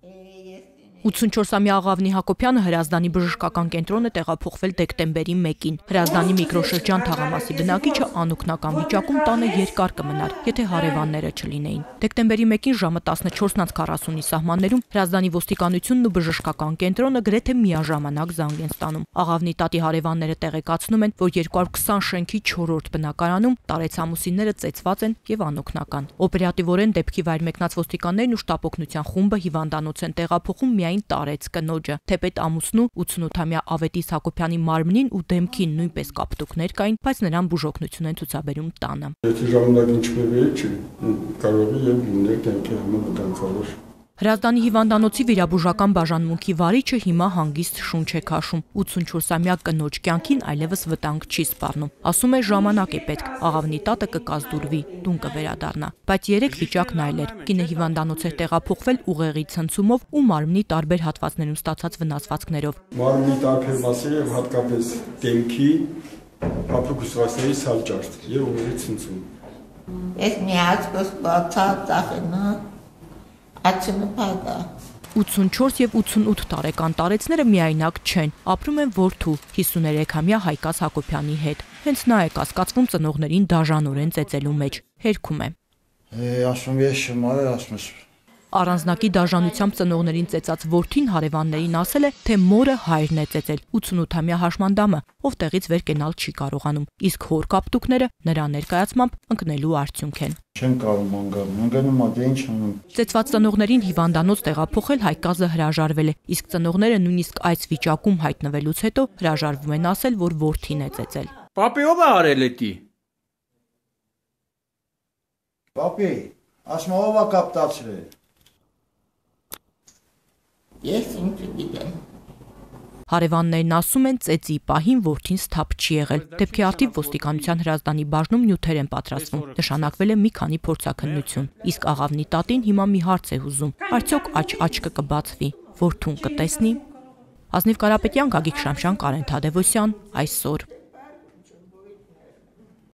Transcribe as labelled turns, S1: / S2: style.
S1: 84-ամյա Աղավնի Հակոբյանը Հրազդանի բժշկական կենտրոն է տեղափոխվել դեկտեմբերի 1-ին։ Հրազդանի միկրոշրջան թաղամասի բնակիչը անօգնական վիճակում տանը երկար կմնար, եթե հարևանները չլինեին։ Դեկտեմբերի 1-ին ժամը 14:40-ի սահմաններում Հրազդանի ոստիկանությունն ու բժշկական կենտրոնը գրեթե միաժամանակ զանգ են ստանում։ Աղավնի տատի հարևանները տեղեկացնում են, որ 220 շենքի 4-րդ բնակարանում տարեցամուսինները ծեծված են եւ անօգնական։ Օպերատիվորեն դեպքի վայր մեկնած ոստիկաններն ու շտապօգնության խումբը հիվանդանոց են տեղափոխում միայն տարեց կնոջը։ Թեպետ ամուսնու 88-ամյա Ավետիս Հակոբյանի մարմնին ու դեմքին նույնպես կապտուկներ կային, բայց նրան բուժօգնություն են ցուցաբերում տանը։
S2: Եթե ժամանակ ինչպես չի, կարող է եւ լինել դեմքի համար վտանգավոր։
S1: Հրազդանի հիվանդանոցի վիրաբուժական բաժանմունքի վարիչը հիմա հանգիստ շունչ է քաշում։ 84-ամյա կնոջ կյանքին այլևս վտանգ չի սպառնում։ Ասում է ժամանակ է պետք, Աղավնի տատը կկազդուրվի, տուն կվերադառնա։ Բայց երեք վիճակն այլ էր։ Կինը հիվանդանոց էր տեղափոխվել ուղեղի ցնցումով ու մարմնի տարբեր հատվածներում ստացած վնասվածքներով։
S2: Մարմնի տարբեր մասերի եւ հատկապես դեմքի հապուկ հյուսվածքների սալջարդ եւ ուղեղի ցնցում։
S3: Ես միացած բացածախնա
S1: 84 եւ 88 տարեկան տարեցները միայնակ չեն, ապրում են որդու 53-ամյա Հայկաս Հակոբյանի հետ։ Հենց նա է կասկածվում ծնողներին դաժանորեն ծեծելու մեջ, հերքում է։
S4: Ասում ես շմար է, ասում ես։
S1: Առանձնակի դաժանությամբ ծնողներին ծեծած որդին հարևաններին ասել է, թե մորը հայրն է ծեծել 88-ամյա հաշմանդամը, ով տեղից վեր կենալ չի կարողանում, իսկ հոր կապտուկները նրա ներկայացմամբ ընկնելու արդյունք են։
S4: Չեմ կարող անգամ, ինչ անում։
S1: Ծեծված ծնողներին հիվանդանոց տեղափոխել Հայկազը հրաժարվել է, իսկ ծնողները նույնիսկ այս վիճակում հայտնվելուց հետո հրաժարվում են ասել, որ որդին է ծեծել։
S5: Պապի ով է արել էտի։
S4: Պապի, ասում ով է կապտացրել։
S3: Ես ինչ գիտեմ։
S1: Հարևաններն ասում են, ծեծի պահին որդին սթափ չի եղել։ Դեպքի արդիվ ոստիկանության Հրազդանի բաժնում նյութեր են պատրաստվում։ Նշանակվել է մի քանի փորձաքննություն։ Իսկ Աղավնի տատին հիմա մի հարց է հուզում. արդյոք աչքը կբացվի, որդուն կտեսնի։ Ազնիվ Կարապետյան, Գագիկ Շամշյան, Կարեն Թադևոսյան, Այսօր։